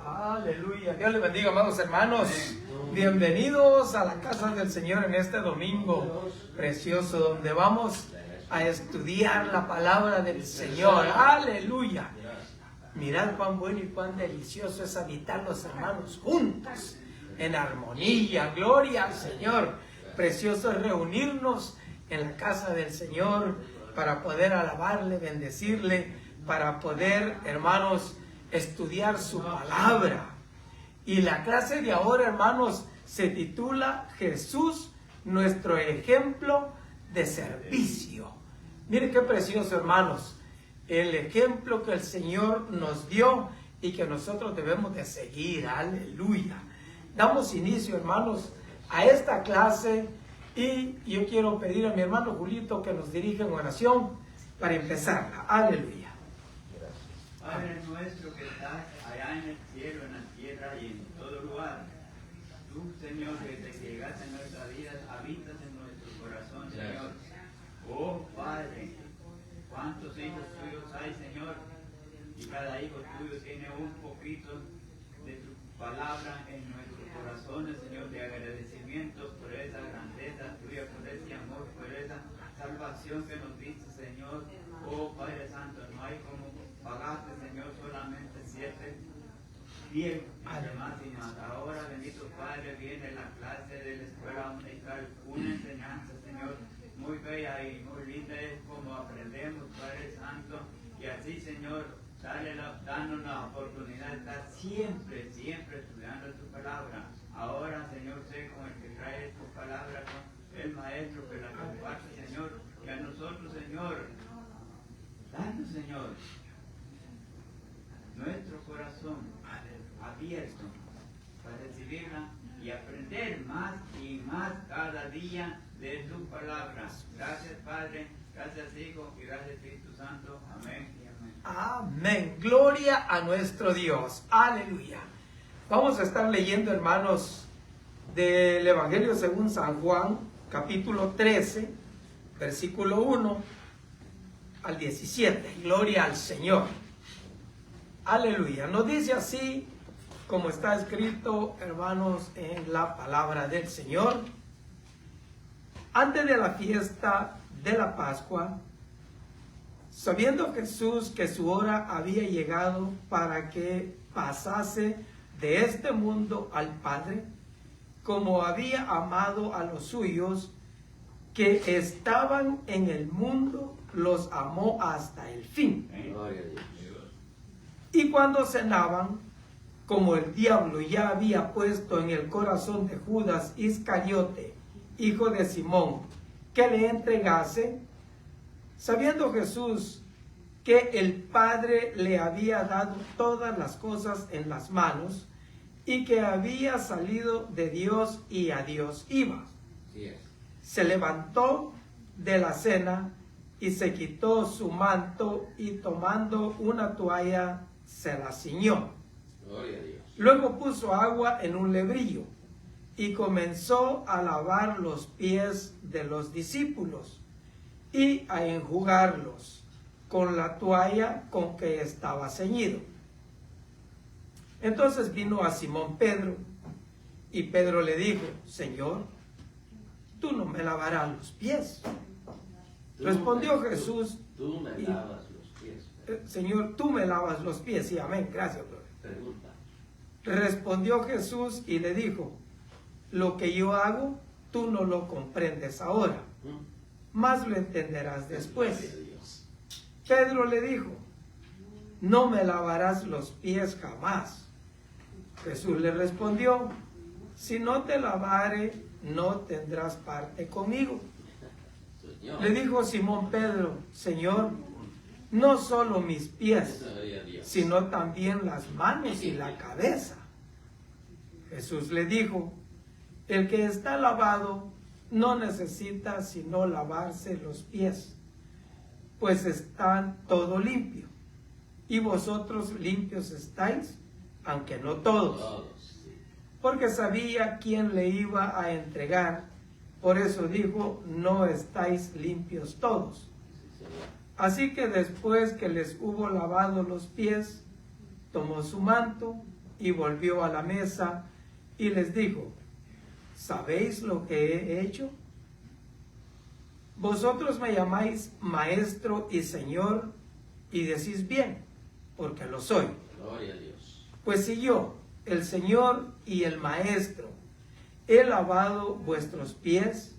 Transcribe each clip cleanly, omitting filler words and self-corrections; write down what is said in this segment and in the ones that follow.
Aleluya. Dios les bendiga, amados hermanos. Bienvenidos a la casa del Señor en este domingo precioso, donde vamos a estudiar la palabra del Señor. Aleluya. Mirad cuán bueno y cuán delicioso es habitar los hermanos juntos, en armonía. Gloria al Señor. Precioso es reunirnos en la casa del Señor para poder alabarle, bendecirle, para poder, hermanos, estudiar su palabra. Y la clase de ahora, hermanos, se titula Jesús, nuestro ejemplo de servicio. Miren qué precioso, hermanos, el ejemplo que el Señor nos dio y que nosotros debemos de seguir. Aleluya. Damos inicio, hermanos, a esta clase, y yo quiero pedir a mi hermano Julito que nos dirija en oración para empezarla. Aleluya. Padre nuestro que estás allá en el cielo, en la tierra y en todo lugar, tú, Señor, desde que llegaste en nuestra vida, habitas en nuestro corazón, Señor. Oh, Padre, cuántos hijos tuyos hay, Señor, y cada hijo tuyo tiene un poquito de tu palabra en nuestros corazones, Señor, de agradecimiento por esa grandeza tuya, por ese amor, por esa salvación que nos diste, Señor. Oh, Padre Santo, no hay como pagaste, Señor, solamente 7 días más y más. Ahora, bendito Padre, viene la clase de la escuela dominical, una enseñanza, Señor, muy bella y muy linda, es como aprendemos, Padre Santo, y así, Señor, danos la oportunidad de estar siempre estudiando tu palabra. Ahora, Señor, sé con el que trae tu palabra, con el maestro que la comparte, Señor, y a nosotros, Señor, danos, Señor, nuestro corazón abierto para recibirla y aprender más y más cada día de tu palabra. Gracias, Padre, gracias, Hijo, y gracias, Espíritu Santo. Amén y amén. Amén. Gloria a nuestro Dios. Aleluya. Vamos a estar leyendo, hermanos, del Evangelio según San Juan, capítulo 13, versículo 1 al 17. Gloria al Señor. Aleluya. Nos dice así como está escrito, hermanos, en la palabra del Señor. Antes de la fiesta de la Pascua, sabiendo Jesús que su hora había llegado para que pasase de este mundo al Padre, como había amado a los suyos que estaban en el mundo, los amó hasta el fin. Y cuando cenaban, como el diablo ya había puesto en el corazón de Judas Iscariote, hijo de Simón, que le entregase, sabiendo Jesús que el Padre le había dado todas las cosas en las manos, y que había salido de Dios y a Dios iba, se levantó de la cena y se quitó su manto, y tomando una toalla se la ciñó. Gloria a Dios. Luego puso agua en un lebrillo y comenzó a lavar los pies de los discípulos y a enjugarlos con la toalla con que estaba ceñido. Entonces vino a Simón Pedro, y Pedro le dijo: Señor, tú no me lavarás los pies. Respondió Jesús: Tú me lavas los pies. Señor, tú me lavas los pies. Sí, amén, gracias, brother. Pregunta. Respondió Jesús y le dijo: lo que yo hago, tú no lo comprendes ahora, mas lo entenderás después. Gloria a Dios. Pedro le dijo: no me lavarás los pies jamás. Jesús le respondió: si no te lavare, no tendrás parte conmigo. Señor. Le dijo Simón Pedro: Señor, no solo mis pies, Gloria a Dios. sino también las manos y la cabeza. Jesús le dijo: el que está lavado no necesita sino lavarse los pies, pues están todo limpio, y vosotros limpios estáis, aunque no todos. Todos. Porque sabía quién le iba a entregar, por eso dijo: no estáis limpios todos. Sí, Señor. Así que después que les hubo lavado los pies, tomó su manto y volvió a la mesa y les dijo: ¿sabéis lo que he hecho? Vosotros me llamáis maestro y señor, y decís bien, porque lo soy. Gloria a Dios. Pues si yo, el Señor y el Maestro, he lavado vuestros pies,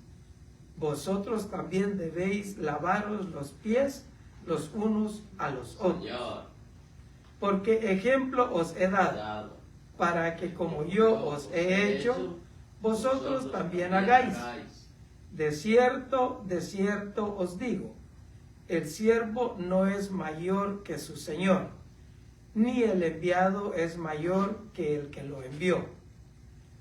vosotros también debéis lavaros los pies los unos a los otros. Señor, Porque ejemplo os he dado, dado. para que como yo os he hecho, vosotros también hagáis. De cierto os digo, el siervo no es mayor que su Señor, ni el enviado es mayor que el que lo envió.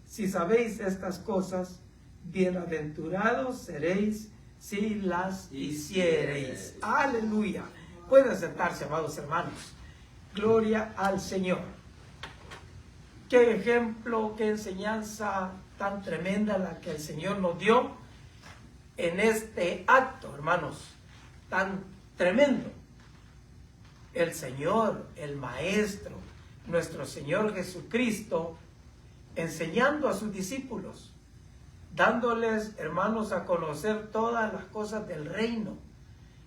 Si sabéis estas cosas, bienaventurados seréis si las hiciereis. Aleluya. Pueden sentarse, amados hermanos. Gloria al Señor. Qué ejemplo, qué enseñanza tan tremenda la que el Señor nos dio en este acto, hermanos, tan tremendo. El Señor, el Maestro, nuestro Señor Jesucristo, enseñando a sus discípulos, dándoles, hermanos, a conocer todas las cosas del reino,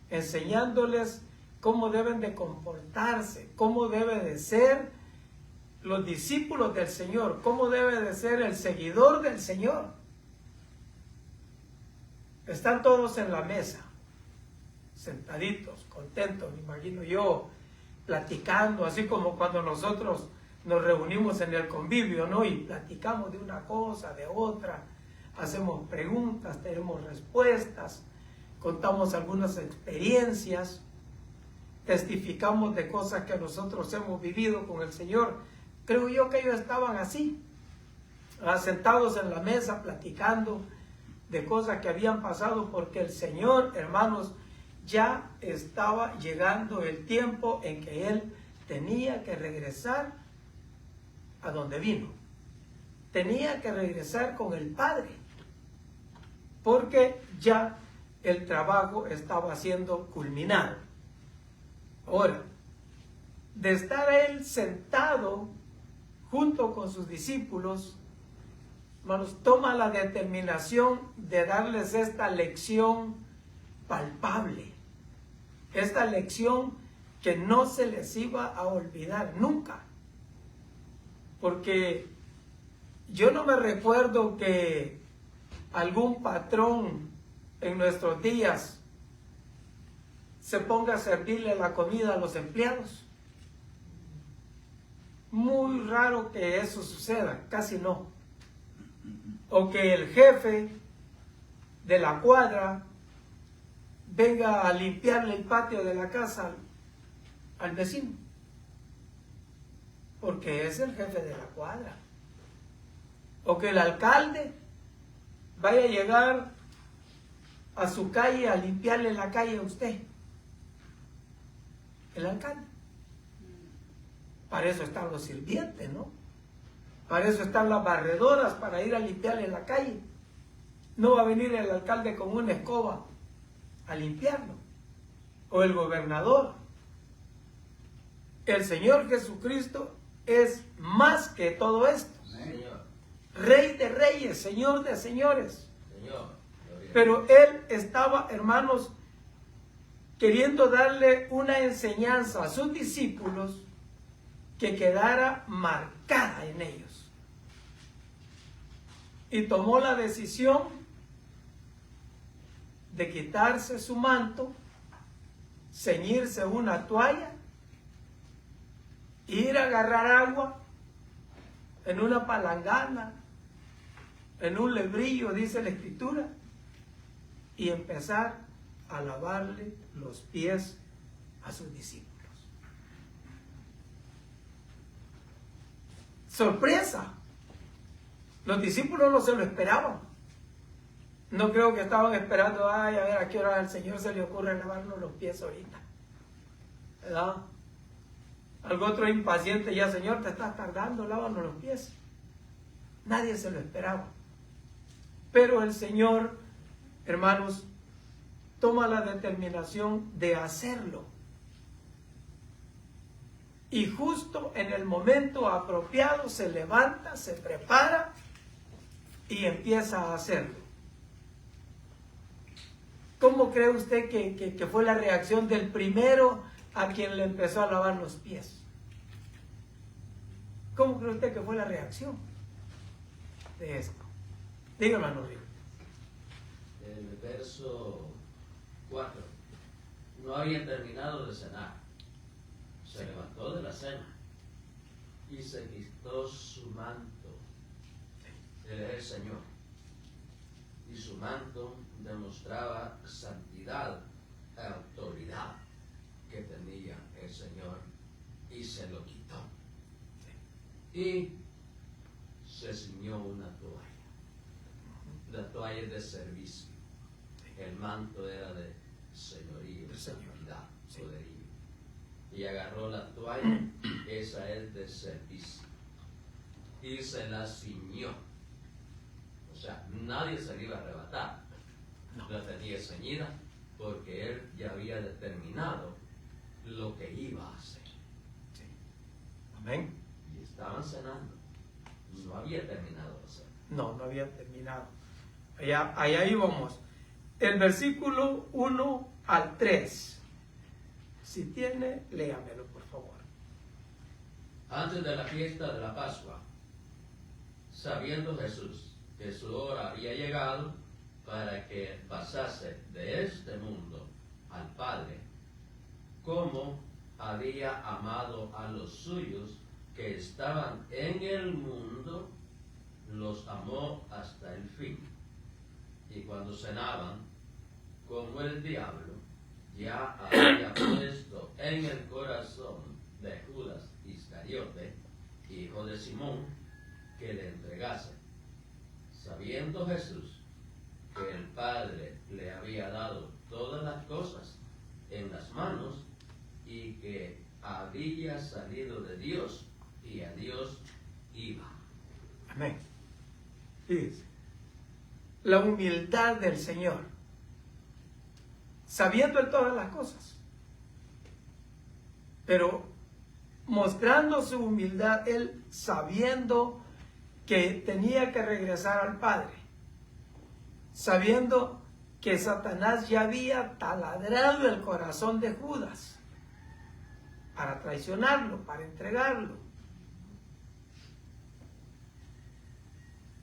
enseñándoles cómo deben de comportarse, cómo debe de ser los discípulos del Señor, cómo debe de ser el seguidor del Señor. Están todos en la mesa, sentaditos, contentos, me imagino yo, platicando, así como cuando nosotros nos reunimos en el convivio, ¿no? Y platicamos de una cosa, de otra, hacemos preguntas, tenemos respuestas, contamos algunas experiencias, testificamos de cosas que nosotros hemos vivido con el Señor. Creo yo que ellos estaban así, sentados en la mesa, platicando de cosas que habían pasado, porque el Señor, hermanos, ya estaba llegando el tiempo en que Él tenía que regresar a donde vino. Tenía que regresar con el Padre, porque ya el trabajo estaba siendo culminado. Ahora, de estar Él sentado junto con sus discípulos, hermanos, toma la determinación de darles esta lección palpable, esta lección que no se les iba a olvidar nunca. Porque yo no me recuerdo que algún patrón en nuestros días se ponga a servirle la comida a los empleados. Muy raro que eso suceda, casi no. O que el jefe de la cuadra venga a limpiarle el patio de la casa al vecino, porque es el jefe de la cuadra. O que el alcalde vaya a llegar a su calle a limpiarle la calle a usted. El alcalde. Para eso están los sirvientes, ¿no? Para eso están las barredoras, para ir a limpiarle la calle. No va a venir el alcalde con una escoba a limpiarlo. O el gobernador. El Señor Jesucristo es más que todo esto. Señor. Rey de reyes, Señor de señores. Señor. Pero Él estaba, hermanos, queriendo darle una enseñanza a sus discípulos que quedara marcada en ellos. Y tomó la decisión de quitarse su manto, ceñirse una toalla, ir a agarrar agua en una palangana, en un lebrillo, dice la Escritura, y empezar a lavarle los pies a sus discípulos. Sorpresa. Los discípulos no se lo esperaban. No creo que estaban esperando, ay, a ver a qué hora al Señor se le ocurre lavarnos los pies ahorita, ¿verdad? Algo otro impaciente, ya, Señor, te estás tardando, lávanos los pies. Nadie se lo esperaba. Pero el Señor, hermanos, toma la determinación de hacerlo. y justo en el momento apropiado se levanta, se prepara y empieza a hacerlo. ¿Cómo cree usted que fue la reacción del primero a quien le empezó a lavar los pies? ¿Cómo cree usted que fue la reacción de esto? Dígame, hermano Río. El verso 4. No había terminado de cenar. Se levantó de la cena y se quitó su manto. Él es el Señor. Y su manto demostraba santidad e autoridad que tenía el Señor, y se lo quitó. Y se ciñó una toalla. La toalla de servicio. El manto era de señorío, santidad, poderío. Y agarró la toalla, esa es de servicio, y se la ciñó. O sea, nadie se la iba a arrebatar. La tenía ceñida porque él ya había determinado lo que iba a hacer. Sí. Amén. Y estaban cenando. No había terminado de hacer. No había terminado. Allá íbamos. El versículo 1 al 3. Si tiene, léamelo, por favor. Antes de la fiesta de la Pascua, sabiendo Jesús que su hora había llegado para que pasase de este mundo al Padre, como había amado a los suyos que estaban en el mundo, los amó hasta el fin. Y cuando cenaban, como el diablo ya había puesto en el corazón de Judas Iscariote, hijo de Simón, que le entregase, sabiendo Jesús que el Padre le había dado todas las cosas en las manos y que había salido de Dios y a Dios iba. Amén. Fíjese. La humildad del Señor, sabiendo en todas las cosas, pero mostrando su humildad, él sabiendo que tenía que regresar al Padre, sabiendo que Satanás ya había taladrado el corazón de Judas para traicionarlo, para entregarlo.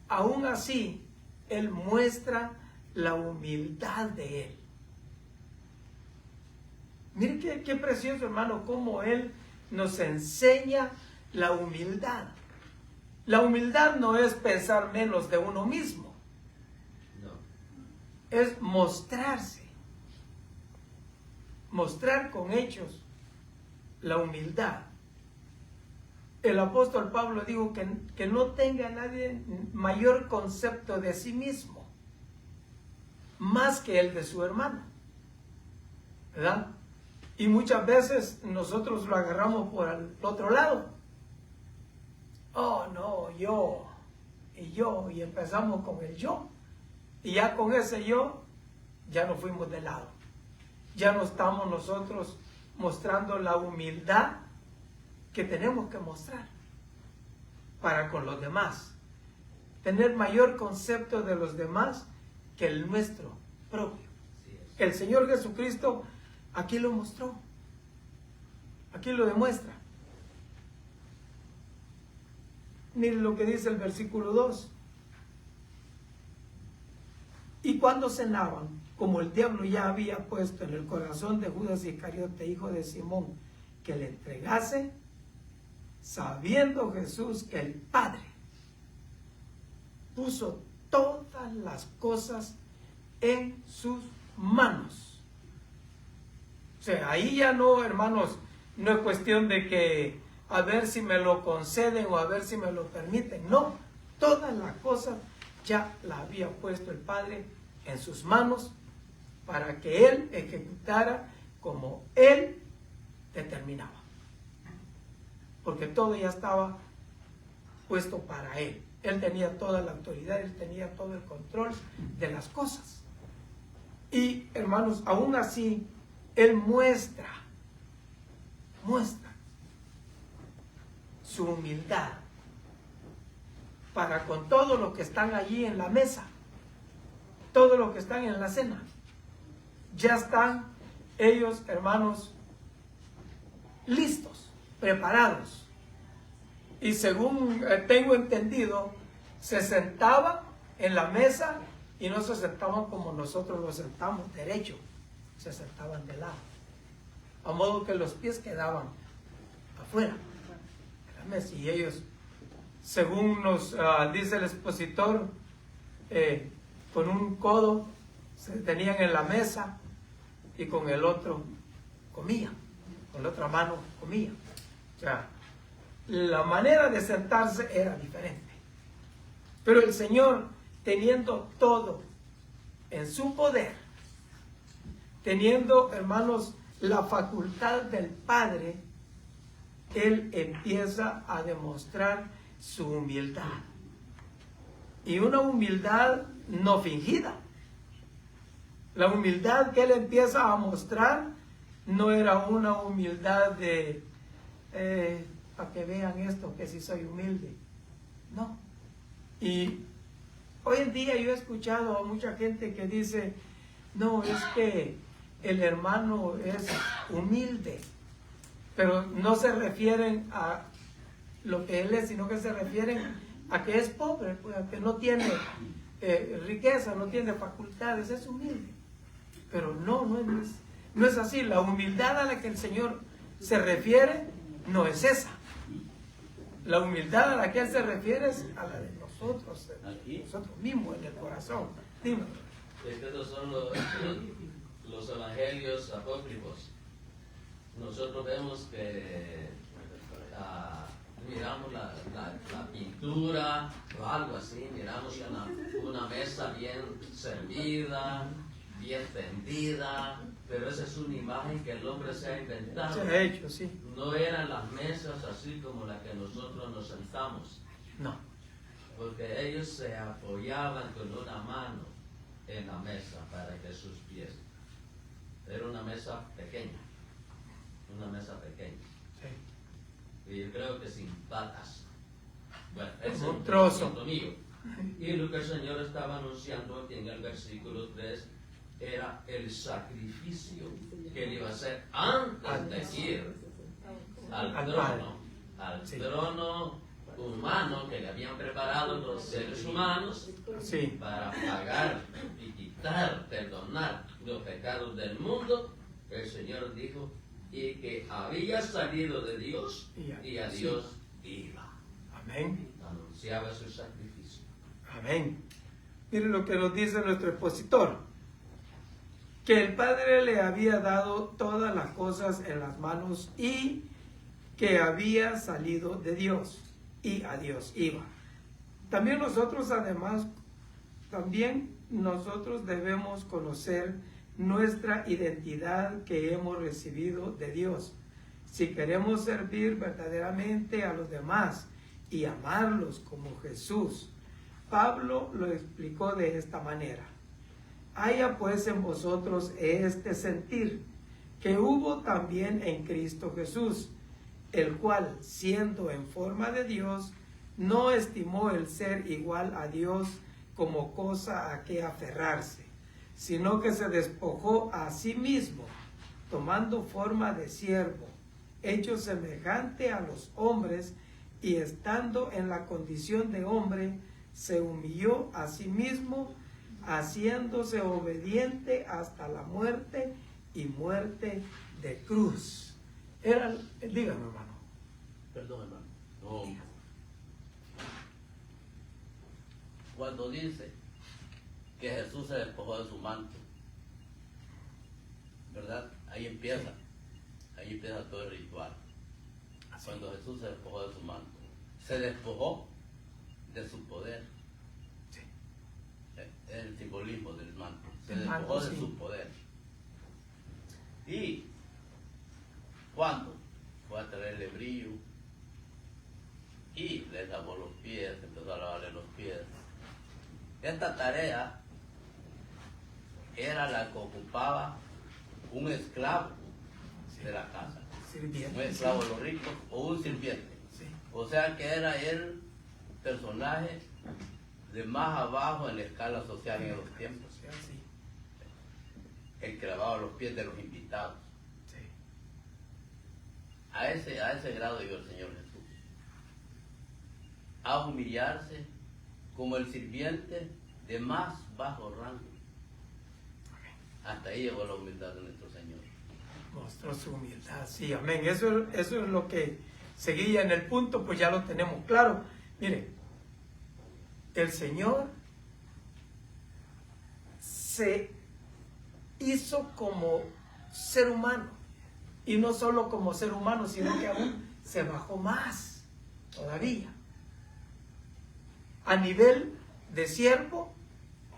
Aún así, él muestra la humildad de él. Mire qué precioso, hermano, cómo él nos enseña la humildad. La humildad no es pensar menos de uno mismo. No. Es mostrarse. Mostrar con hechos la humildad. El apóstol Pablo dijo que no tenga nadie mayor concepto de sí mismo, más que el de su hermano, ¿verdad? Y muchas veces nosotros lo agarramos por el otro lado. Oh, no, yo, y empezamos con el yo. Y ya con ese yo, ya nos fuimos de lado. Ya no estamos nosotros mostrando la humildad que tenemos que mostrar para con los demás. Tener mayor concepto de los demás que el nuestro propio. El Señor Jesucristo aquí lo mostró. Aquí lo demuestra. Miren lo que dice el versículo 2. Y cuando cenaban, como el diablo ya había puesto en el corazón de Judas Iscariote, hijo de Simón, que le entregase, sabiendo Jesús que el Padre puso todas las cosas en sus manos. O sea, ahí ya no, hermanos, no es cuestión de que a ver si me lo conceden o a ver si me lo permiten. No, todas las cosas ya las había puesto el Padre en sus manos para que Él ejecutara como Él determinaba. Porque todo ya estaba puesto para Él. Él tenía toda la autoridad, Él tenía todo el control de las cosas. Y hermanos, aún así, Él muestra su humildad para con todos los que están allí en la mesa, todos los que están en la cena. Ya están ellos, hermanos, listos, preparados. Y según tengo entendido, se sentaban en la mesa y no se sentaban como nosotros nos sentamos derecho, se sentaban de lado, a modo que los pies quedaban afuera de la mesa. Y ellos, según nos dice el expositor, con un codo se tenían en la mesa y con el otro comían, con la otra mano comían. O sea, la manera de sentarse era diferente. Pero el Señor, teniendo todo en su poder, teniendo, hermanos, la facultad del Padre, Él empieza a demostrar su humildad. Y una humildad no fingida. La humildad que Él empieza a mostrar no era una humildad de, para que vean esto, que sí soy humilde. No. Y hoy en día yo he escuchado a mucha gente que dice, no, es que el hermano es humilde, pero no se refieren a lo que él es, sino que se refieren a que es pobre, pues, a que no tiene riqueza, no tiene facultades, es humilde. Pero no es así. La humildad a la que el Señor se refiere no es esa. La humildad a la que Él se refiere es a la de nosotros mismos, en el corazón. Dime. Estos son los evangelios apócrifos. Nosotros vemos que miramos la pintura o algo así, miramos una mesa bien servida, bien tendida, pero esa es una imagen que el hombre se ha inventado. Se ha hecho, sí. No eran las mesas así como las que nosotros nos sentamos. No. Porque ellos se apoyaban con una mano en la mesa para que sus pies. Era una mesa pequeña. Una mesa pequeña. Sí. Y yo creo que sin patas. Bueno, Es ese un es trozo. mío. Y lo que el Señor estaba anunciando aquí en el versículo 3 era el sacrificio que él iba a hacer antes de ir al trono. Al trono humano que le habían preparado los seres humanos Sí. para pagar y quitar, perdonar los pecados del mundo. El Señor dijo y que había salido de Dios y a Dios iba. Amén. Anunciaba su sacrificio. Amén. Miren lo que nos dice nuestro expositor, que el Padre le había dado todas las cosas en las manos y que había salido de Dios y a Dios iba. También nosotros, además, nosotros debemos conocer nuestra identidad que hemos recibido de Dios. Si queremos servir verdaderamente a los demás y amarlos como Jesús, Pablo lo explicó de esta manera. Haya pues en vosotros este sentir que hubo también en Cristo Jesús, el cual, siendo en forma de Dios, no estimó el ser igual a Dios como cosa a que aferrarse, sino que se despojó a sí mismo, tomando forma de siervo, hecho semejante a los hombres, y estando en la condición de hombre, se humilló a sí mismo, haciéndose obediente hasta la muerte y muerte de cruz. Dígame, hermano. Perdón, hermano. No. Cuando dice que Jesús se despojó de su manto, ¿verdad? Ahí empieza todo el ritual. Cuando Jesús se despojó de su manto, se despojó de su poder. Sí. Es el simbolismo del manto. Se El despojó manto, de sí. su poder. Y cuando fue a traerle brillo y le lavó los pies, empezó a lavarle los pies. Esta tarea era la que ocupaba un esclavo de la casa. Sirviente. Un esclavo de los ricos o un sirviente. Sí. O sea que era el personaje de más abajo en la escala social en los tiempos. Sí, El que lavaba los pies de los invitados. sí. A ese grado llegó el Señor Jesús. A humillarse como el sirviente de más bajo rango. Hasta ahí llegó la humildad de nuestro Señor. Mostró su humildad, sí, amén. Eso es lo que seguía en el punto, pues ya lo tenemos claro. Mire, el Señor se hizo como ser humano, y no solo como ser humano, sino que aún se bajó más todavía, a nivel de siervo,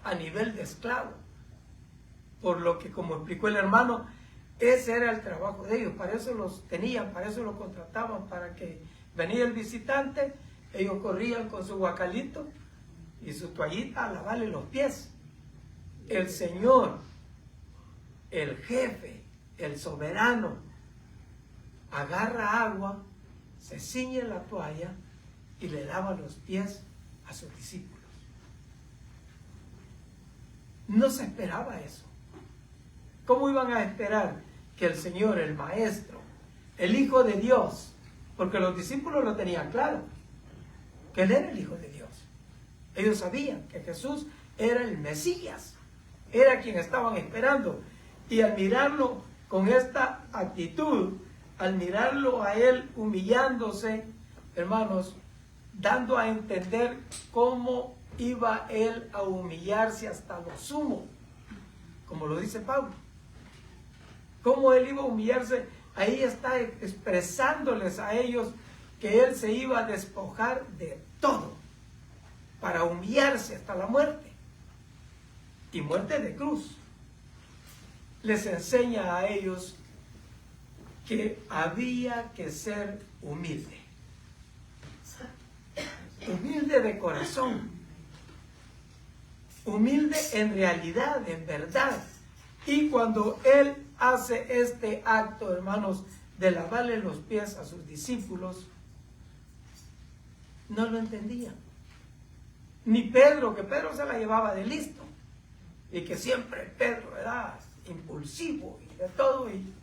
a nivel de esclavo, por lo que, como explicó el hermano, ese era el trabajo de ellos. Para eso los tenían, para eso los contrataban, para que venía el visitante, ellos corrían con su guacalito y su toallita a lavarle los pies. El Señor, el jefe, el soberano, agarra agua, se ciñe la toalla y le lava los pies a sus discípulos. No se esperaba eso. ¿Cómo iban a esperar que el Señor, el Maestro, el Hijo de Dios, porque los discípulos lo tenían claro, que Él era el Hijo de Dios? Ellos sabían que Jesús era el Mesías, era quien estaban esperando. Y al mirarlo con esta actitud, al mirarlo a Él humillándose, hermanos, dando a entender cómo iba Él a humillarse hasta lo sumo, como lo dice Pablo. Cómo Él iba a humillarse, ahí está expresándoles a ellos que Él se iba a despojar de todo para humillarse hasta la muerte, y muerte de cruz. Les enseña a ellos que había que ser humilde, humilde de corazón, humilde en realidad, en verdad. Y cuando Él hace este acto, hermanos, de lavarle los pies a sus discípulos, no lo entendían. Ni Pedro, que Pedro se la llevaba de listo, y que siempre Pedro era impulsivo y de todo, y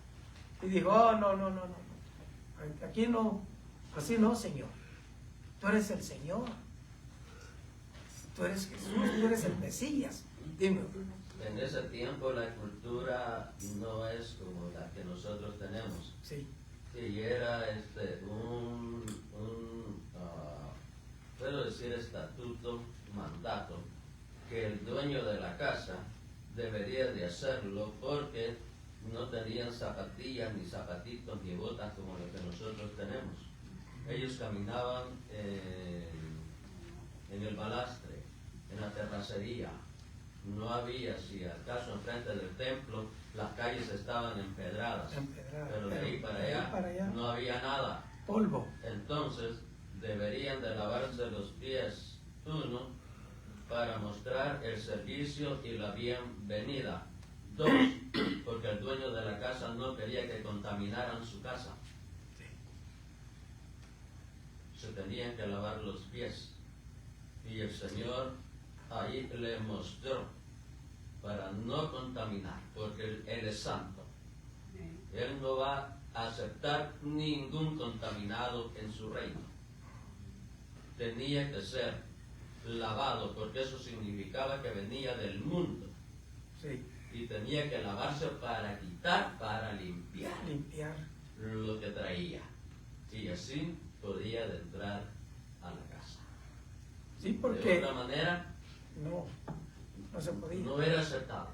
dijo: oh, no, aquí no, así no, Señor. Tú eres el Señor, tú eres Jesús, tú eres el Mesías. Dime. En ese tiempo la cultura no es como la que nosotros tenemos. Sí. Y era puedo decir, estatuto, mandato, que el dueño de la casa debería de hacerlo, porque no tenían zapatillas, ni zapatitos, ni botas como los que nosotros tenemos. Ellos caminaban en el balastre, en la terracería. No había, si acaso enfrente del templo, las calles estaban empedradas, pero de ahí para allá no había nada. Polvo. Entonces deberían de lavarse los pies, uno, para mostrar el servicio y la bienvenida; dos, porque el dueño de la casa no quería que contaminaran su casa. Se tenían que lavar los pies, y el Señor ahí le mostró para no contaminar, porque Él es santo. Él no va a aceptar ningún contaminado en su reino. Tenía que ser lavado, porque eso significaba que venía del mundo. Sí. Y tenía que lavarse para quitar, para limpiar lo que traía. Y así podía entrar a la casa. Sí, porque de otra manera no se podía. No era aceptado.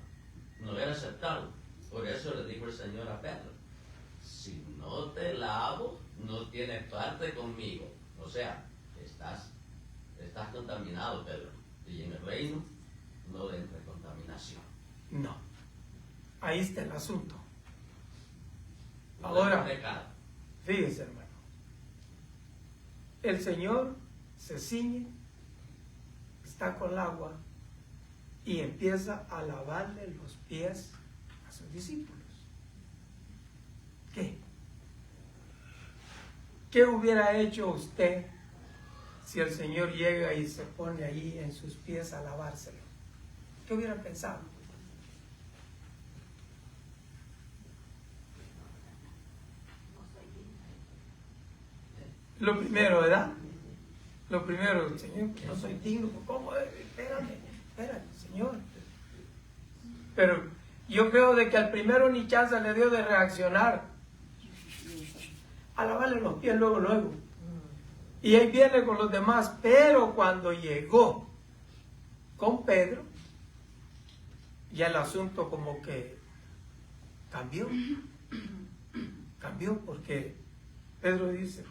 No era aceptado. Por eso le dijo el Señor a Pedro: si no te lavo, no tienes parte conmigo. O sea, estás contaminado, Pedro. Y en el reino no entra contaminación. No. Ahí está el asunto. No Ahora, es pecado. fíjese, hermano. El Señor se ciñe, está con el agua y empieza a lavarle los pies a sus discípulos. ¿Qué? ¿Qué hubiera hecho usted si el Señor llega y se pone ahí en sus pies a lavárselo? ¿Qué hubiera pensado? Lo primero, ¿verdad? Lo primero, Señor, que no soy digno. ¿Cómo? Espérate, Señor. Pero yo creo de que al primero ni chance le dio de reaccionar. A lavarle los pies luego. Y ahí viene con los demás. Pero cuando llegó con Pedro, ya el asunto como que cambió. Cambió porque Pedro dice,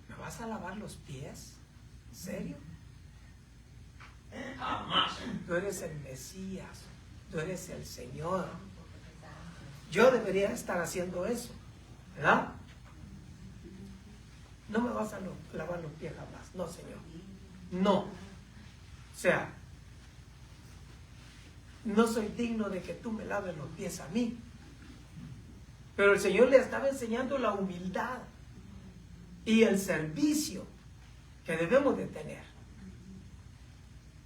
¿me vas a lavar los pies? ¿En serio? Jamás. Tú eres el Mesías, tú eres el Señor. Yo debería estar haciendo eso, ¿verdad? No me vas a lavar los pies jamás, no, Señor. No. O sea, no soy digno de que tú me laves los pies a mí. Pero el Señor le estaba enseñando la humildad y el servicio que debemos de tener.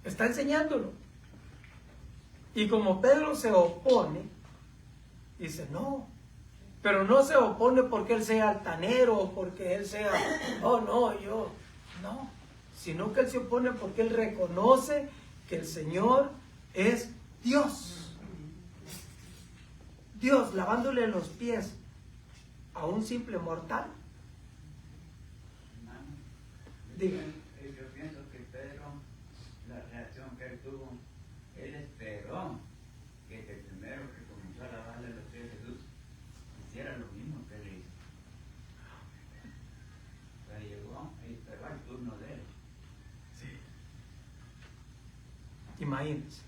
Está enseñándolo. Y como Pedro se opone, dice, no, pero no se opone porque él sea altanero o porque él sea, oh no, yo, no, sino que él se opone porque él reconoce que el Señor es Dios. Dios lavándole los pies a un simple mortal. Diga. Yo pienso que Pedro, la reacción que él tuvo, él esperó que el primero que comenzó a lavarle los pies a Jesús hiciera lo mismo que él hizo. O sea, llegó y esperó el turno de él. Sí. Imagínense.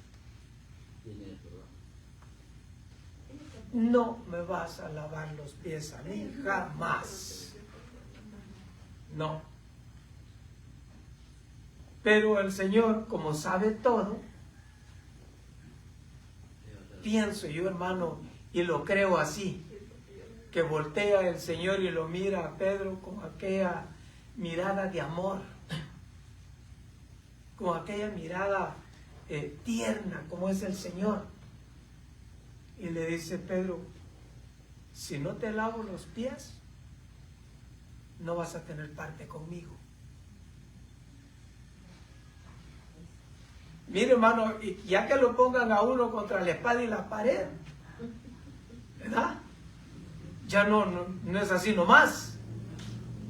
No me vas a lavar los pies a mí jamás. No. Pero el Señor, como sabe todo, pienso yo, hermano, y lo creo así, que voltea el Señor y lo mira a Pedro con aquella mirada de amor, con aquella mirada tierna como es el Señor. Y le dice, Pedro, si no te lavo los pies, no vas a tener parte conmigo. Mire, hermano, ya que lo pongan a uno contra la espada y la pared, ¿verdad? Ya no es así nomás.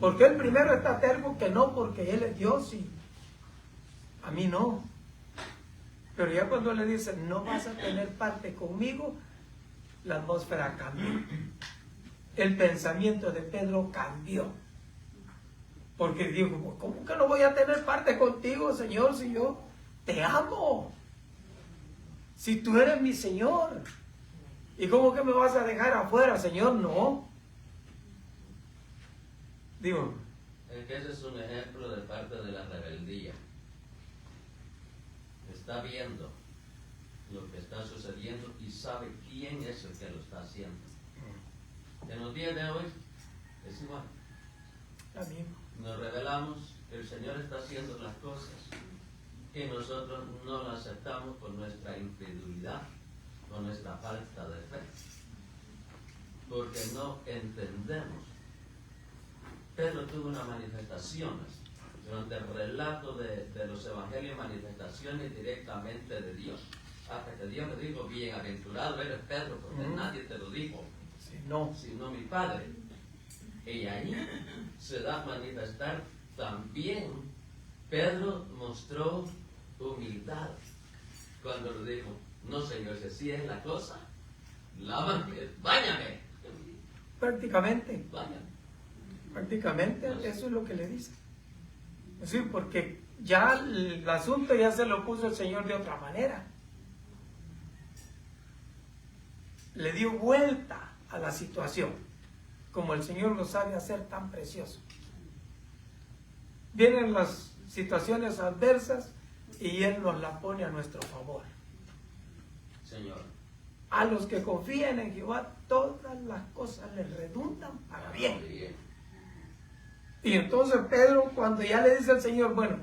Porque él primero está terco que no, porque él es Dios y a mí no. Pero ya cuando le dice, no vas a tener parte conmigo, la atmósfera cambió. El pensamiento de Pedro cambió. Porque dijo, ¿cómo que no voy a tener parte contigo, Señor, si yo te amo? Si tú eres mi Señor. ¿Y cómo que me vas a dejar afuera, Señor? No. Digo. Es que ese es un ejemplo de parte de la rebeldía. Está viendo lo que está sucediendo y sabe quién es el que lo está haciendo. En los días de hoy es igual. Nos revelamos que el Señor está haciendo las cosas y nosotros no las aceptamos por nuestra incredulidad, por nuestra falta de fe, porque no entendemos. Pedro tuvo unas manifestaciones durante el relato de los evangelios, manifestaciones directamente de Dios, hasta que Dios le dijo, bienaventurado eres Pedro, porque nadie te lo dijo, sino mi Padre. Y ahí se da a manifestar también. Pedro mostró humildad cuando le dijo, no, Señor, si así es la cosa, lávame, báñame. Prácticamente. Báñame. Prácticamente eso es lo que le dice. Sí, porque ya el asunto ya se lo puso el Señor de otra manera. Le dio vuelta a la situación, como el Señor lo sabe hacer tan precioso. Vienen las situaciones adversas y Él nos la pone a nuestro favor. Señor. A los que confían en Jehová, todas las cosas les redundan para bien. Y entonces Pedro, cuando ya le dice al Señor, bueno,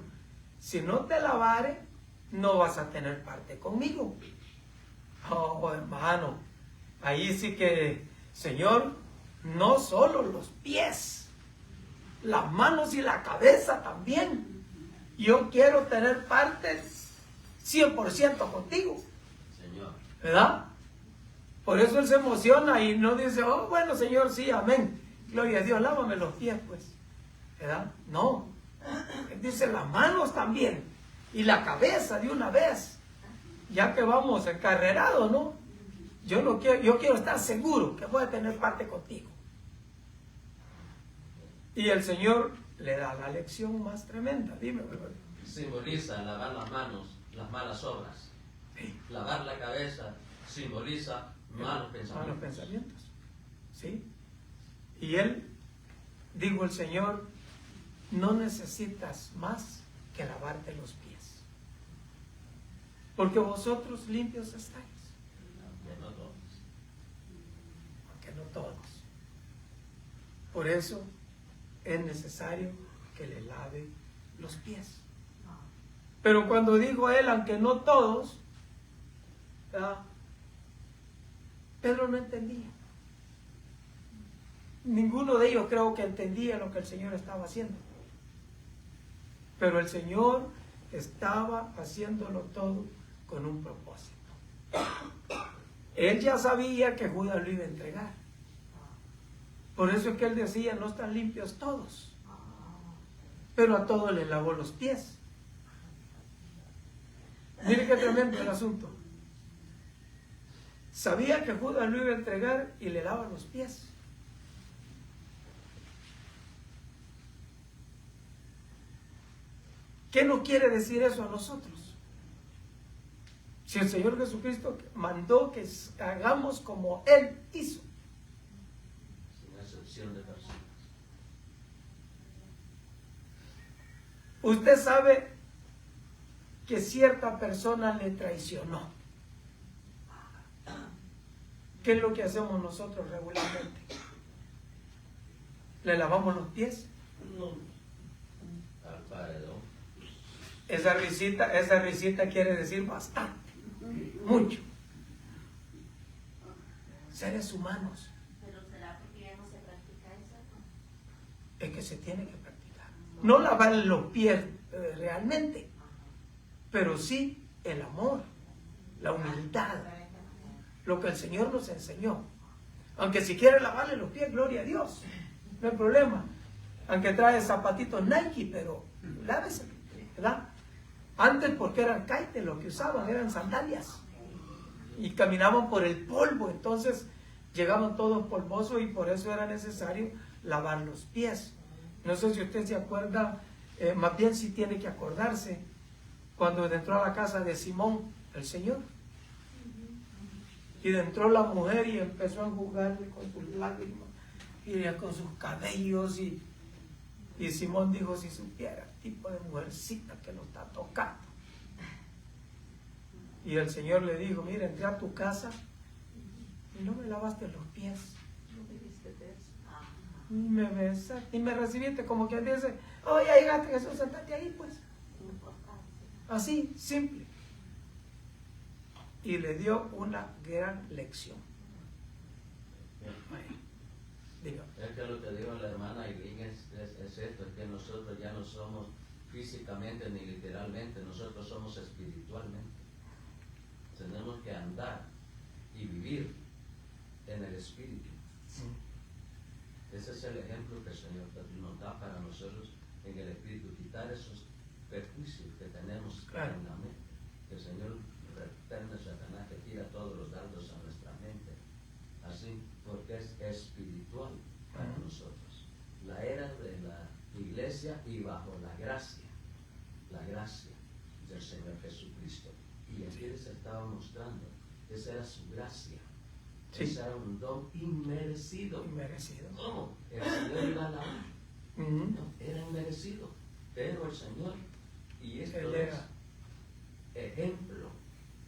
si no te lavare, no vas a tener parte conmigo. Oh, hermano, ahí sí que, Señor, no solo los pies, las manos y la cabeza también. Yo quiero tener partes 100% contigo. Señor. ¿Verdad? Por eso él se emociona y no dice, oh, bueno, Señor, sí, amén. Gloria a Dios, lávame los pies, pues. ¿Verdad? No. Él dice las manos también. Y la cabeza de una vez. Ya que vamos encarrerados, ¿no? Yo quiero estar seguro que voy a tener parte contigo. Y el Señor le da la lección más tremenda. Dime, brother. Simboliza lavar las manos, las malas obras. Sí. Lavar la cabeza simboliza malos pensamientos. Malos pensamientos. ¿Sí? Y él, digo el Señor, no necesitas más que lavarte los pies. Porque vosotros limpios estáis. Aunque no todos. Aunque no todos. Por eso es necesario que le lave los pies. Pero cuando dijo él, aunque no todos, ¿verdad? Pedro no entendía. Ninguno de ellos creo que entendía lo que el Señor estaba haciendo. Pero el Señor estaba haciéndolo todo con un propósito. Él ya sabía que Judas lo iba a entregar. Por eso es que él decía, no están limpios todos. Pero a todos les lavó los pies. Mire qué tremendo el asunto. Sabía que Judas lo iba a entregar y le lava los pies. ¿Qué nos quiere decir eso a nosotros? Si el Señor Jesucristo mandó que hagamos como Él hizo. Sin excepción de personas. Usted sabe que cierta persona le traicionó. ¿Qué es lo que hacemos nosotros regularmente? ¿Le lavamos los pies? No. Al paredón. Esa risita quiere decir bastante, mucho. Seres humanos. Pero será porque ya no se practica eso. Es que se tiene que practicar. No lavar los pies realmente, pero sí el amor, la humildad, lo que el Señor nos enseñó. Aunque si quiere lavarle los pies, gloria a Dios, no hay problema. Aunque trae zapatitos Nike, pero lávese, ¿verdad? Antes, porque eran kaites, lo que usaban eran sandalias y caminaban por el polvo, entonces llegaban todos polvosos y por eso era necesario lavar los pies. No sé si usted se acuerda, más bien si tiene que acordarse, cuando entró a la casa de Simón, el Señor, y entró la mujer y empezó a enjugarle con sus lágrimas y con sus cabellos y Simón dijo, si supiera el tipo de mujercita que lo está tocando. Y el Señor le dijo, mira, entré a tu casa y no me lavaste los pies. Ni me besaste, ni me recibiste, como quien dice, oh, ya llegaste, Jesús, sentate ahí, pues. Así, simple. Y le dio una gran lección. Diga. Es que lo que dijo la hermana Irene es esto, es que nosotros ya no somos físicamente ni literalmente, nosotros somos espiritualmente. Tenemos que andar y vivir en el espíritu. Ese es el ejemplo que el Señor nos da para nosotros en el espíritu, quitar esos perjuicios que tenemos Claro. en la mente. Que el Señor reprende a Satanás, que tira todos los dardos a nuestra mente. Así, porque es espiritual para nosotros. La era de la iglesia y bajo la gracia del Señor Jesucristo. Y aquí les estaba mostrando, esa era su gracia. Sí. Ese era un don inmerecido. Inmerecido. ¿Cómo? El Señor iba a lavar. Ujú. No, era inmerecido. Pero el Señor, y esto Él es era.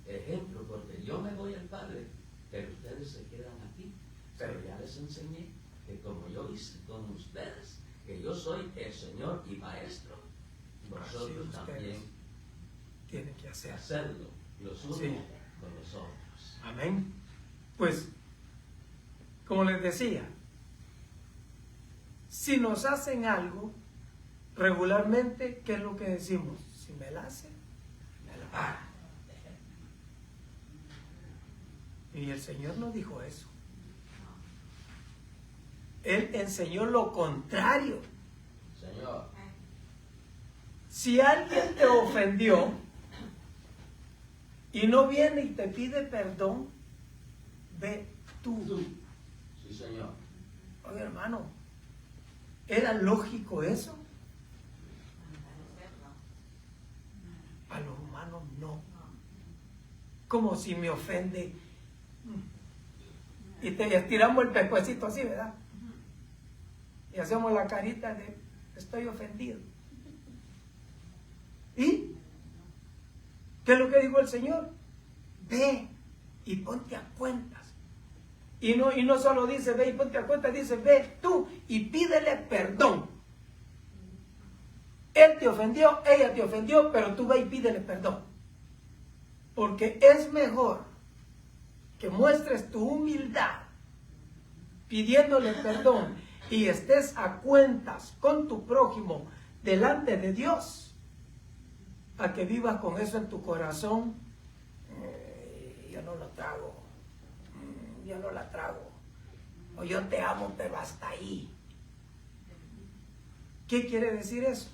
ejemplo, porque yo me voy al Padre, pero ustedes se quedan aquí. Pero ya les enseñé que como yo hice con ustedes, que yo soy el nosotros ustedes también tienen que hacer. hacerlo los unos Sí. con los otros. Amén. Pues, como les decía, si nos hacen algo, regularmente, ¿qué es lo que decimos? Si me la hacen, me la pagan. Y el Señor no dijo eso. Él enseñó lo contrario. Señor, Si alguien te ofendió y no viene y te pide perdón, ve tú. sí, Señor. Oye, hermano, ¿era lógico eso? A los humanos no. Como si me ofende y te estiramos el pescuecito así, ¿verdad? Y hacemos la carita de estoy ofendido. ¿Y qué es lo que dijo el Señor? Ve y ponte a cuentas. Y no solo dice ve y ponte a cuentas, dice ve tú y pídele perdón. Él te ofendió, ella te ofendió, pero tú ve y pídele perdón. Porque es mejor que muestres tu humildad pidiéndole perdón y estés a cuentas con tu prójimo delante de Dios, a que vivas con eso en tu corazón. Yo no lo trago, yo no la trago, o yo te amo pero hasta ahí. ¿Qué quiere decir eso?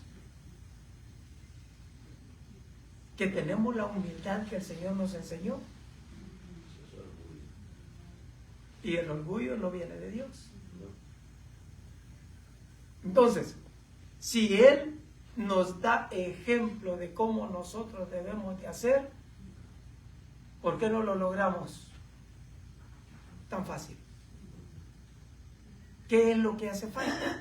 Que tenemos la humildad que el Señor nos enseñó. Y el orgullo no viene de Dios. Entonces, si Él nos da ejemplo de cómo nosotros debemos de hacer, ¿por qué no lo logramos tan fácil? ¿Qué es lo que hace falta?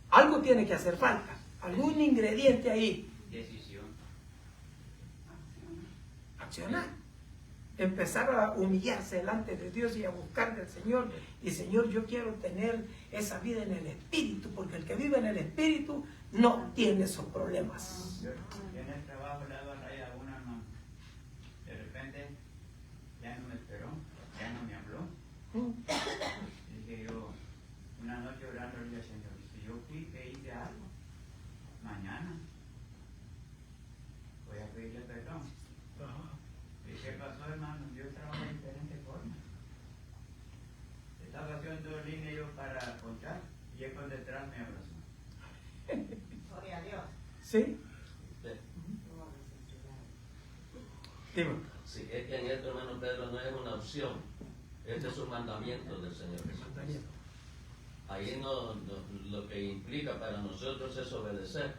Algo tiene que hacer falta, algún ingrediente ahí. Decisión. Accionar. Empezar a humillarse delante de Dios y a buscar del Señor. Y Señor, yo quiero tener esa vida en el Espíritu, porque el que vive en el Espíritu no tiene esos problemas. Yo en el trabajo le daba raya a una, hermano. De repente ya no me esperó, ya no me habló. Dije yo, una noche orando al Señor, si yo fui que hice algo, mañana voy a pedirle perdón. ¿Y qué pasó, hermano? Yo trabajo de diferentes formas. Estaba haciendo línea yo para ponchar y él por detrás me abrazó. Gloria a Dios. ¿Sí? Dime. Sí, es que en esto, hermano Pedro, no es una opción. Este es un mandamiento del Señor Jesucristo. Ahí lo que implica para nosotros es obedecer.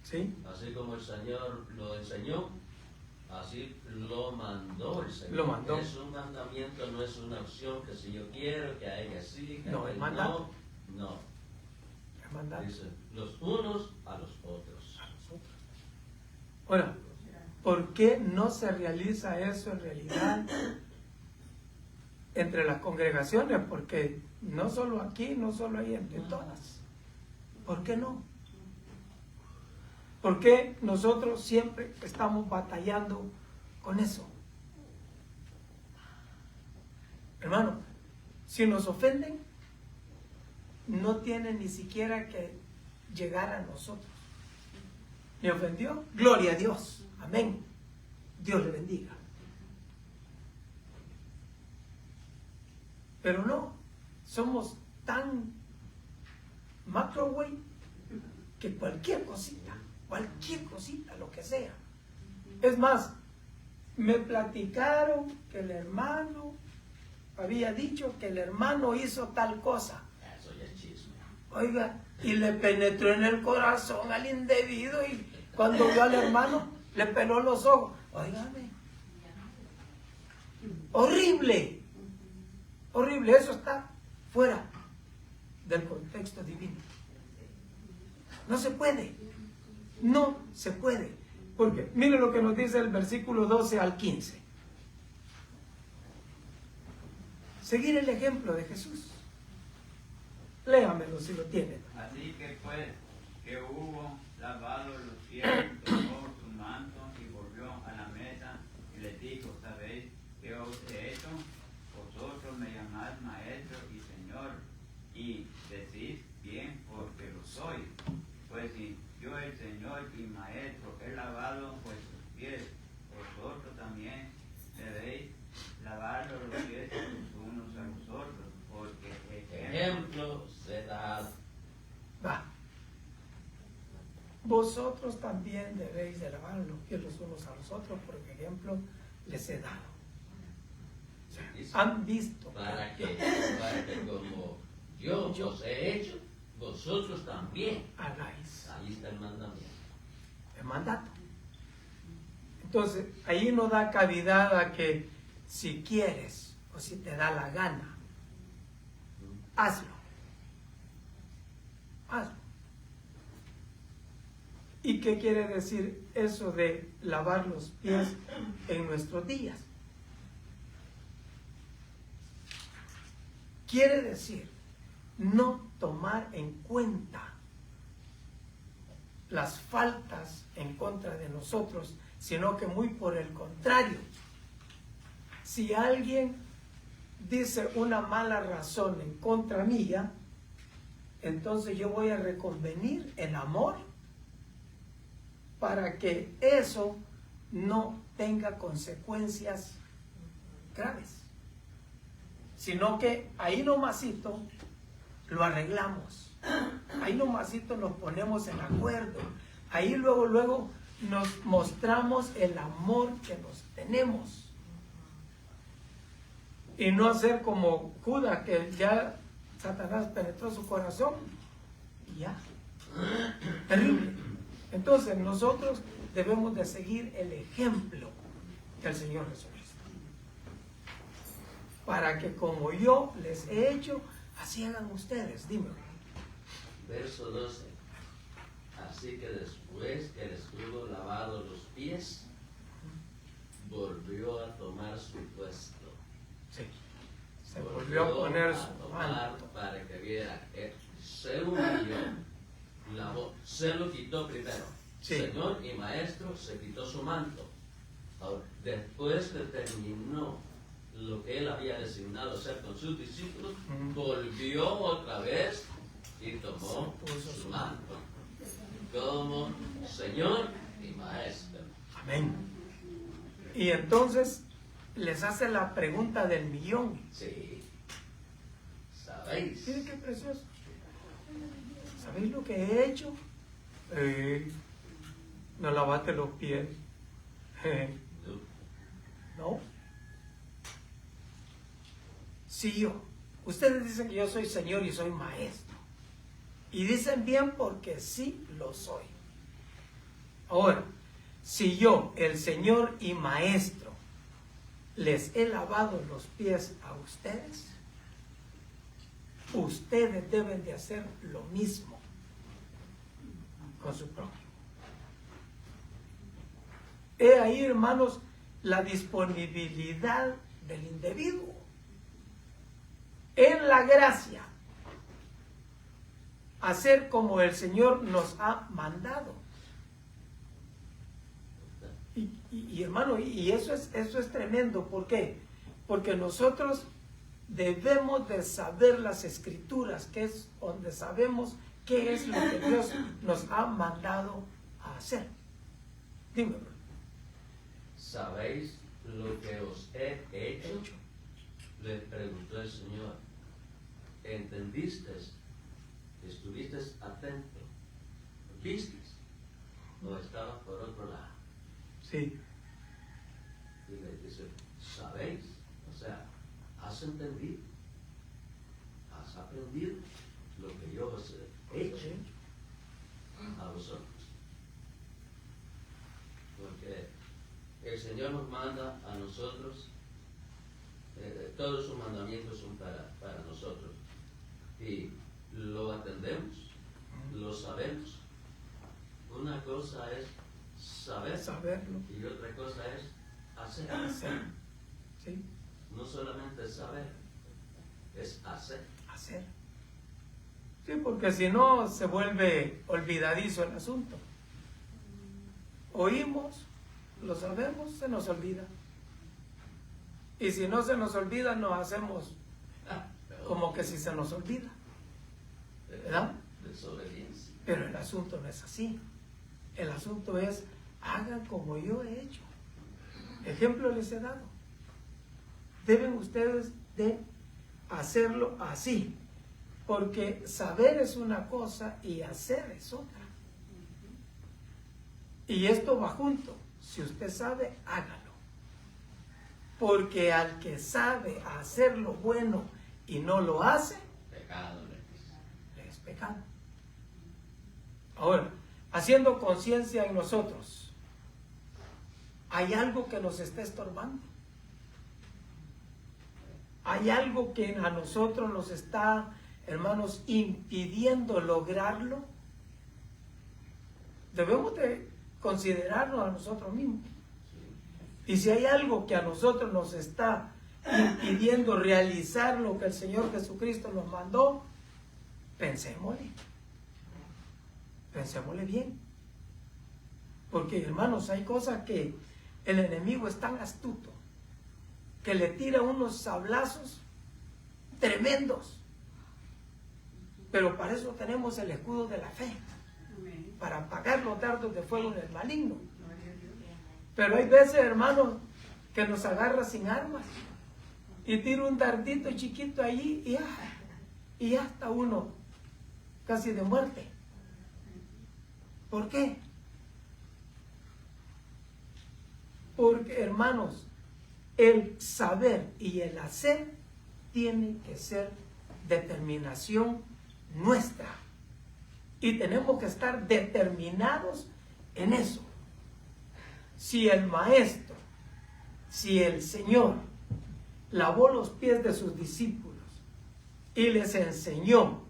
¿Sí? Así como el Señor lo enseñó, así lo mandó el Señor. Lo mandó. Es un mandamiento, no es una opción que si yo quiero, que a ella sí, que No, a es él mandato. no. Es mandato. Dice, los unos a los otros. Ahora, ¿por qué no se realiza eso en realidad entre las congregaciones? Porque no solo aquí, no solo ahí, entre todas. ¿Por qué no? ¿Por qué nosotros siempre estamos batallando con eso? Hermano, si nos ofenden, no tienen ni siquiera que llegar a nosotros. ¿Me ofendió? Gloria a Dios. Amén. Dios le bendiga. Pero no, somos tan microwave que cualquier cosita, lo que sea. Es más, me platicaron que el hermano había dicho que el hermano hizo tal cosa. Eso ya es chisme. Oiga, y le penetró en el corazón al indebido y cuando vio al hermano le peló los ojos. Óigame, horrible, horrible, eso está fuera del contexto divino. No se puede, no se puede. Porque miren lo que nos dice el versículo 12 al 15. Seguir el ejemplo de Jesús. Léamelo si lo tienen. Así que pues, que hubo lavado los pies, tomó su manto y volvió a la mesa y les dijo, ¿sabéis qué os he hecho? Vosotros me llamáis maestro y señor, y decís bien porque lo soy. Pues si yo el Señor y maestro he lavado vuestros pies, vosotros también debéis lavar los pies los unos a los otros, porque Ejemplo se da. Va. Vosotros también debéis de lavar los pies los unos a los otros, porque ejemplo les he dado. Han visto. Para que como yo os he hecho, vosotros también Hagáis ahí está el mandamiento. el mandato. Entonces, ahí no da cavidad a que si quieres o si te da la gana, hazlo. Hazlo. ¿Y qué quiere decir eso de lavar los pies en nuestros días? Quiere decir no tomar en cuenta las faltas en contra de nosotros, sino que muy por el contrario. Si alguien dice una mala razón en contra mía, entonces yo voy a reconvenir en amor para que eso no tenga consecuencias graves, sino que ahí nomasito lo arreglamos, ahí nomasito nos ponemos en acuerdo, ahí luego nos mostramos el amor que nos tenemos, y no hacer como Judas, que ya Satanás penetró su corazón y ya, terrible. Entonces nosotros debemos de seguir el ejemplo del Señor Jesucristo, para que como yo les he hecho, así hagan ustedes. Dime. Verso 12. Así que después que les hubo lavado los pies, volvió a tomar su puesto. Sí. Se volvió a poner su tomar manto. para que viera que se humilló, se lo quitó primero. Sí. Señor y maestro, se quitó su manto. Ahora, después que terminó lo que él había designado hacer con sus discípulos, volvió otra vez y tomó su manto como Señor y maestro. Amén. Y entonces les hace la pregunta del millón. Sí. ¿Sabéis? Miren qué precioso. ¿Sabéis lo que he hecho? No lavaste los pies. No. Si yo, ustedes dicen que yo soy Señor y soy maestro. Y dicen bien porque sí lo soy. Ahora, si yo, el Señor y maestro, les he lavado los pies a ustedes, ustedes deben de hacer lo mismo con su prójimo. He ahí, hermanos, la disponibilidad del individuo en la gracia, hacer como el Señor nos ha mandado. Y hermano, y eso es tremendo. ¿Por qué? Porque nosotros debemos de saber las Escrituras, que es donde sabemos qué es lo que Dios nos ha mandado a hacer. Dime, bro. ¿Sabéis lo que os he hecho? Le preguntó el Señor. ¿Entendiste? ¿Estuviste atento? ¿Viste? ¿O estabas por otro lado? Sí. Y le dice, ¿sabéis? O sea, ¿has entendido? ¿Has aprendido lo que yo os he hecho a vosotros? Porque el Señor nos manda a nosotros, todos sus mandamientos son para nosotros. Y lo atendemos, lo sabemos. Una cosa es Saberlo. y otra cosa es hacer. Hacer. ¿Sí? No solamente saber, es hacer. Hacer. Sí, porque si no se vuelve olvidadizo el asunto. oímos, lo sabemos, se nos olvida. Y si no se nos olvida, nos hacemos como que si se nos olvida, ¿verdad? Desobediencia. Pero el asunto no es así. El asunto es, hagan como yo he hecho. Ejemplo les he dado. Deben ustedes de hacerlo así, porque saber es una cosa y hacer es otra. Y esto va junto. Si usted sabe, hágalo. Porque al que sabe hacer lo bueno y no lo hace, Pecado. le es pecado. Ahora, haciendo conciencia en nosotros, hay algo que nos está estorbando. Hay algo que a nosotros nos está, hermanos, impidiendo lograrlo. Debemos de considerarnos a nosotros mismos. Y si hay algo que a nosotros nos está impidiendo realizar lo que el Señor Jesucristo nos mandó, pensémosle. Pensémosle bien. Porque, hermanos, hay cosas que el enemigo es tan astuto que le tira unos sablazos tremendos. Pero para eso tenemos el escudo de la fe, para apagar los dardos de fuego del maligno. Pero hay veces, hermanos, que nos agarra sin armas y tira un dardito chiquito allí y ya está uno casi de muerte. ¿Por qué? Porque, hermanos, el saber y el hacer tienen que ser determinación nuestra. Y tenemos que estar determinados en eso. Si el Maestro, si el Señor lavó los pies de sus discípulos y les enseñó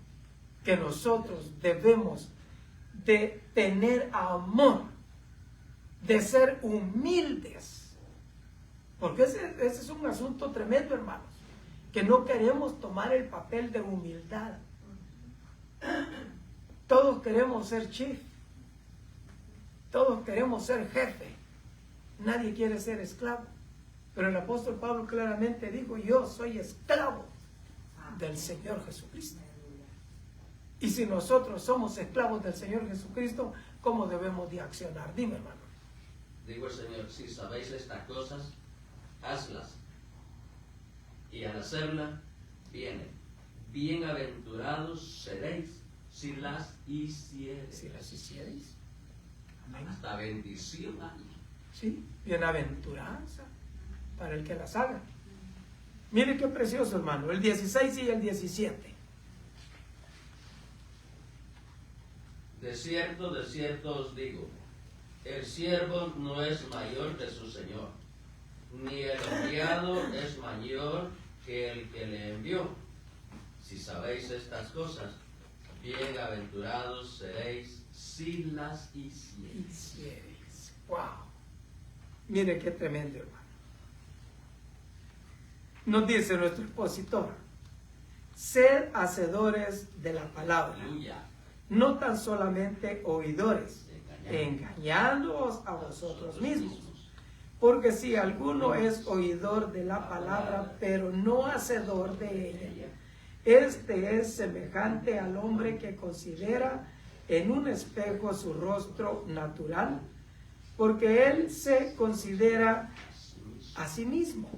que nosotros debemos de tener amor, de ser humildes, porque ese es un asunto tremendo, hermanos, que no queremos tomar el papel de humildad. Todos queremos ser chief, todos queremos ser jefe, nadie quiere ser esclavo. Pero el apóstol Pablo claramente dijo, yo soy esclavo del Señor Jesucristo. Y si nosotros somos esclavos del Señor Jesucristo, ¿cómo debemos de accionar? Dime, hermano. Digo el Señor, si sabéis estas cosas, hazlas. Y al hacerlas, vienen. Bienaventurados seréis si las hiciereis. Si las hiciereis. Amén. Hasta bendición hay. Sí, bienaventuranza para el que las haga. Mire qué precioso, hermano, el 16 y el 17. De cierto os digo, el siervo no es mayor que su Señor, ni el enviado es mayor que el que le envió. Si sabéis estas cosas, bienaventurados seréis si las hiciereis. Wow. Mire qué tremendo, hermano. Nos dice nuestro expositor, sed hacedores de la palabra, Aleluya. no tan solamente oidores, engañándoos a vosotros mismos. Porque si alguno es oidor de la palabra, pero no hacedor de ella, este es semejante al hombre que considera en un espejo su rostro natural, porque él se considera a sí mismo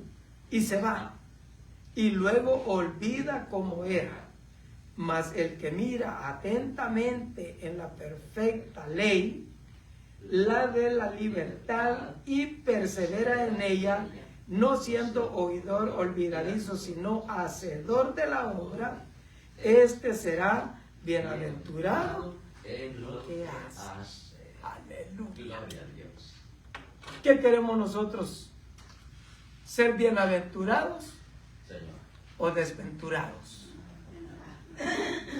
y se va, y luego olvida cómo era. Mas el que mira atentamente en la perfecta ley, la de la libertad, y persevera en ella, no siendo oidor olvidadizo, sino hacedor de la obra, este será bienaventurado en lo que que hace. hace. Aleluya. Gloria a Dios. ¿Qué queremos nosotros? ¿Ser bienaventurados Señor. o desventurados?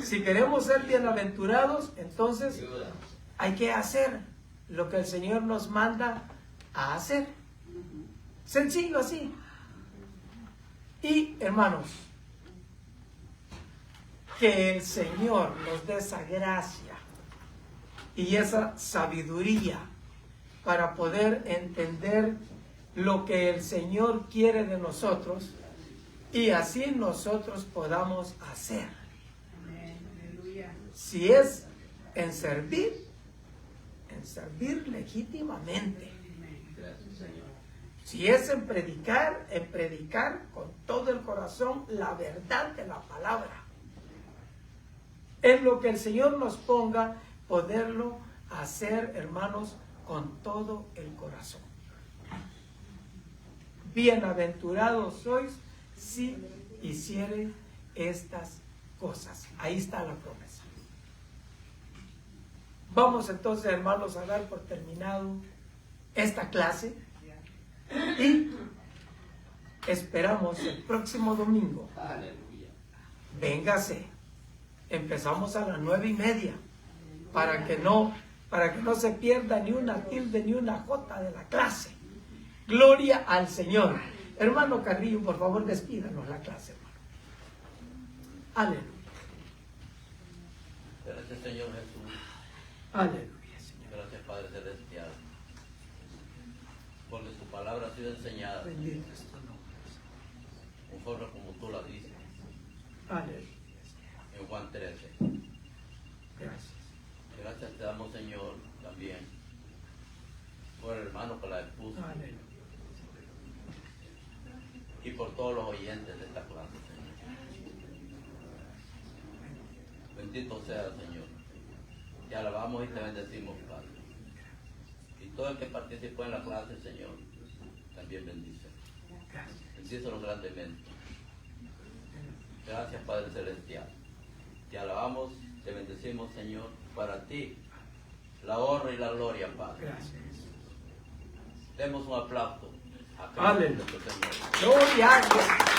Si queremos ser bienaventurados, entonces Ayúdanos. hay que hacer lo que el Señor nos manda a hacer. Sencillo así. Y, hermanos, que el Señor nos dé esa gracia y esa sabiduría para poder entender lo que el Señor quiere de nosotros y así nosotros podamos hacer. Si es en servir legítimamente. Gracias, Señor. Si es en predicar con todo el corazón la verdad de la palabra. En lo que el Señor nos ponga, poderlo hacer, hermanos, con todo el corazón. Bienaventurados sois si hicieren estas cosas. Ahí está la promesa. Vamos entonces, hermanos, a dar por terminado esta clase y esperamos el próximo domingo. Aleluya. Véngase. Empezamos a las 9:30 para que no se pierda ni una tilde ni una jota de la clase. Gloria al Señor. Hermano Carrillo, por favor, despídanos la clase, hermano. Aleluya. Gracias, Señor Jesús. Aleluya, Señor. Gracias, Padre Celestial. Porque su palabra ha sido enseñada Bendito es tu nombre. conforme como tú la dices Aleluya. en Juan 13. Gracias. Gracias te damos, Señor, también por el hermano que la expuso Aleluya. y por todos los oyentes de esta clase, Señor. Bendito sea, Señor. Te alabamos y te bendecimos, Padre. Y todo el que participó en la clase, Señor, también bendice. Gracias. Bendícelo grandemente. Gracias, Padre Celestial. Te alabamos, te bendecimos, Señor. Para ti, la honra y la gloria, Padre. Gracias. Demos un aplauso a Cristo, Aleluya. nuestro Señor. Gloria a Dios.